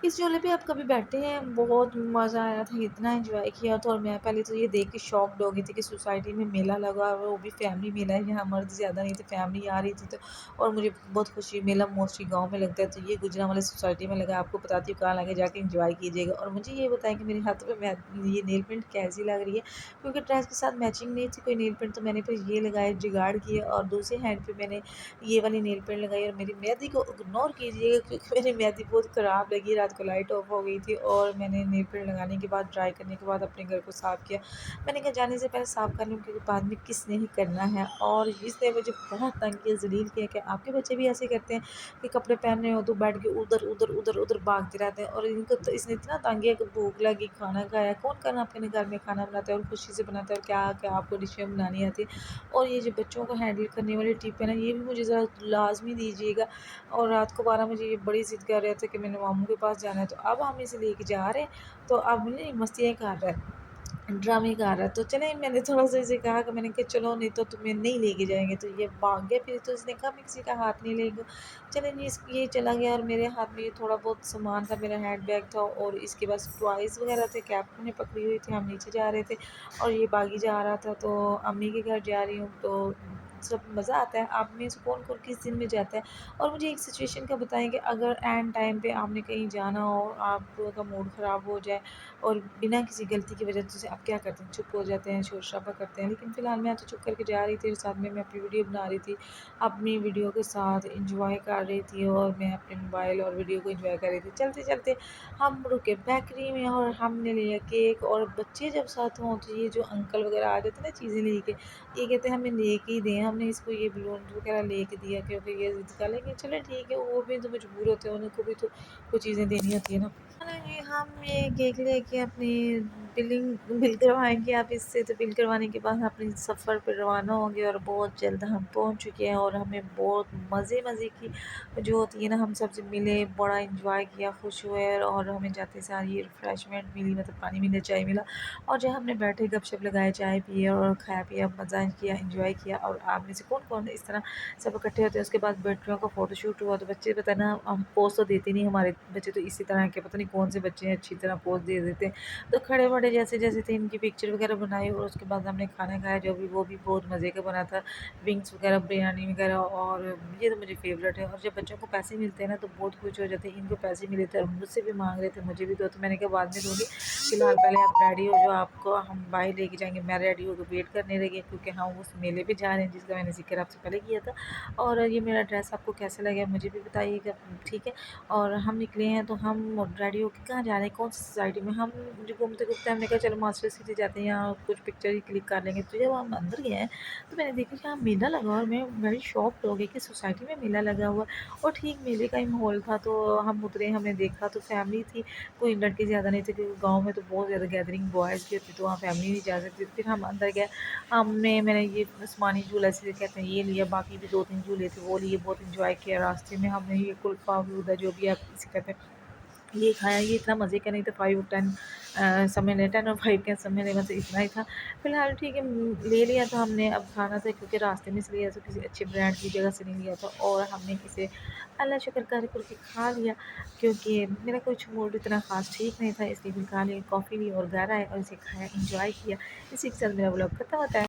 इस झूले पे आप कभी बैठे हैं? बहुत मज़ा आया था, इतना एन्जॉय किया था और मैं पहले तो ये देख के शॉक्ड हो गई थी कि सोसाइटी में मेला लगा हुआ है, वो भी फैमिली मेला है, यहाँ मर्द ज़्यादा नहीं थे, फैमिली आ रही थी तो और मुझे बहुत खुशी मेला मोस्टली गाँव में लगता है, तो ये गुजरांवाला सोसाइटी में लगा। आपको बताती हूँ कहाँ लगे, जाके एन्जॉय कीजिएगा। और मुझे ये बताएँ कि मेरे हाथों पे मैं ये नेल पेंट कैसी लग रही है? क्योंकि ड्रेस के साथ मैचिंग नहीं थी कोई नेल पेंट, तो मैंने फिर ये लगाए, जुगाड़ किया और दूसरे हैंड पे मैंने ये वाली नेल पेंट लगाई और मेरी मेहंदी को इग्नोर कीजिएगा क्योंकि मेरी मेहंदी बहुत ख़राब लगी। रात को लाइट ऑफ हो गई थी और मैंने नेल पेंट लगाने के बाद, ड्राई करने के बाद अपने घर को साफ़ किया। मैंने कहा जाने से पहले साफ़ कर लूँ क्योंकि बाद में किसने ही करना है। और इसने मुझे बहुत तंग किया, ज़लील किया कि आपके बच्चे भी ऐसे करते हैं कि कपड़े पहन रहे हो तो बैठ के उधर उधर उधर उधर भागते रहते हैं। और इनको तो इसने इतना तंग किया कि भूख लगी, खाना खाया। कौन करना अपने घर में खाना बनाता है और खुशी से बनाता है, और क्या क्या आपको डिशें बनानी आती है। और ये जो बच्चों को हैंडल करने वाली टिप है ना, ये भी मुझे ज़रा लाज़मी दीजिएगा। और रात को 12 बजे ये बड़ी ज़िद कर रहे थे कि मैंने मामू के पास जाना है, तो अब हम इसे लेके जा रहे हैं, तो अब नहीं मस्तियाँ कर रहा है, ड्रामे कर रहा है। तो चलें, मैंने थोड़ा-सा इसे कहा कि मैंने कहा चलो नहीं तो तुम्हें नहीं लेके जाएँगे, तो ये भाग गया फिर। तो इसने कहा मैं किसी का हाथ नहीं लेगा। चलें जी, ये चला गया और मेरे हाथ में ये थोड़ा बहुत सामान था, मेरा हैंड बैग था और इसके पास टॉयज़ वगैरह थे, कैप मैंने पकड़ी हुई थी, हम नीचे जा रहे थे और ये भागी जा रहा था। तो अम्मी के घर जा रही हूँ तो सब मज़ा आता है, आप में से कौन-कौन किस दिन में जाता है। और मुझे एक सिचुएशन का बताएँ कि अगर ऐन टाइम पे आपने कहीं जाना हो, आपका मूड ख़राब हो जाए और बिना किसी गलती की वजह से आप क्या करते हैं? चुप हो जाते हैं, शोर-शराबा करते हैं। लेकिन फ़िलहाल मैं तो चुप करके जा रही थी, साथ में मैं अपनी वीडियो बना रही थी। अपनी वीडियो के साथ एन्जॉय कर रही थी और मैं अपने मोबाइल और वीडियो को एन्जॉय कर रही थी। चलते-चलते हम रुके बेकरी में और हमने लिया केक। और बच्चे जब साथ हों तो ये जो अंकल वग़ैरह आ जाते हैं ना चीज़ें लेके, ये कहते हैं हमें लेके ही दें। हमने इसको ये बलून वग़ैरह लेके दिया क्योंकि ये ज़िद कर लेकिन चलो ठीक है, वो भी तो मजबूर होते हैं, उनको भी तो कुछ चीज़ें देनी होती है ना। हालाँकि हम ये केक लेके अपनी बिल करवाएँगे अब इससे, तो बिल करवाने के बाद अपने सफ़र पर रवाना होंगे और बहुत जल्द हम पहुँच चुके हैं। और हमें बहुत मज़े की जो होती है ना, हम सबसे मिले, बड़ा एन्जॉय किया, खुश हुए और हमें जाते सार ये रिफ़्रेशमेंट मिली, मतलब पानी मिला, चाय मिला और जहाँ हमने बैठे गपशप लगाए, चाय पिए और खाया पिया, मज़ा किया, एन्जॉय किया। और आप में से कौन-कौन इस तरह सब इकट्ठे होते हैं। उसके बाद बच्चियों का फ़ोटोशूट हुआ, तो बच्चे पता है ना, हम पोज़ तो देते नहीं, हमारे बच्चे तो इसी तरह के पता नहीं कौन से बच्चे हैं, अच्छी तरह पोज़ दे देते हैं। तो खड़े-बड़े जैसे-जैसे थे, इनकी पिक्चर वगैरह बनाई और उसके बाद हमने खाना खाया, जो भी वो भी बहुत मज़े का बना था। विंग्स वगैरह, बिरयानी वगैरह, और ये तो मुझे फ़ेवरेट है। और जब बच्चों को पैसे मिलते हैं ना तो बहुत खुश हो जाते हैं। इनको पैसे मिले थे और मुझसे भी माँग रहे थे, मुझे भी दो, तो मैंने कहा बाद में दूँगी, फ़िलहाल पहले आप रेडी हो जाओ, आपको हम बाहर लेके जाएँगे। मैं रेडी होकर वेट करने लगी क्योंकि हम उस मेले पे जा रहे हैं जिसका मैंने ज़िक्र आपसे पहले किया था। और ये मेरा ड्रेस आपको कैसा लगा मुझे भी बताइएगा, ठीक है? और हम निकले हैं, तो हम रेडी होके कहाँ जा रहे हैं, कौन-सी सोसाइटी में? हम जो घूमते-घूमते हमने कहा चलो मास्टर सिटी जाते हैं, यहाँ कुछ पिक्चर ही क्लिक कर लेंगे। तो जब हम अंदर गए हैं, तो मैंने देखा कि यहाँ मेला लगा हुआ, और मैं वेरी शॉक्ड हो गई कि सोसाइटी में मेला लगा हुआ है। और ठीक मेले का ही माहौल था, तो हम उतरे, हमने देखा तो फैमिली थी, कोई लड़के ज़्यादा नहीं थे क्योंकि गाँव में तो बहुत ज़्यादा गैदरिंग बॉयज़ की होती है, तो वहाँ फैमिली नहीं जा सकती। फिर हम अंदर गए, मैंने ये आसमानी झूला जिसे कहते हैं ये लिया, बाकी भी 2-3 झूले थे वो लिए, बहुत एन्जॉय किया। रास्ते में हमने ये कुल्फ़ा, फ़लूदा जो भी आप इसे कहते हैं, ये खाया। ये इतना मज़े का नहीं था, 5 और 10 समझ लें, 10 और 5 का समझ लें, बस इतना ही था। फ़िलहाल ठीक है, ले लिया था हमने। अब खाना था क्योंकि रास्ते में से लिया था, किसी अच्छे ब्रांड की जगह से नहीं लिया था, और हमने इसे अल्लाह शुक्र कर के खा लिया क्योंकि मेरा कुछ मूड इतना ख़ास ठीक नहीं था, इसलिए फिर खा लिया। कॉफ़ी ली और घर आए और इसे खाया, एन्जॉय किया। इसी के साथ मेरा व्लॉग खत्म होता है।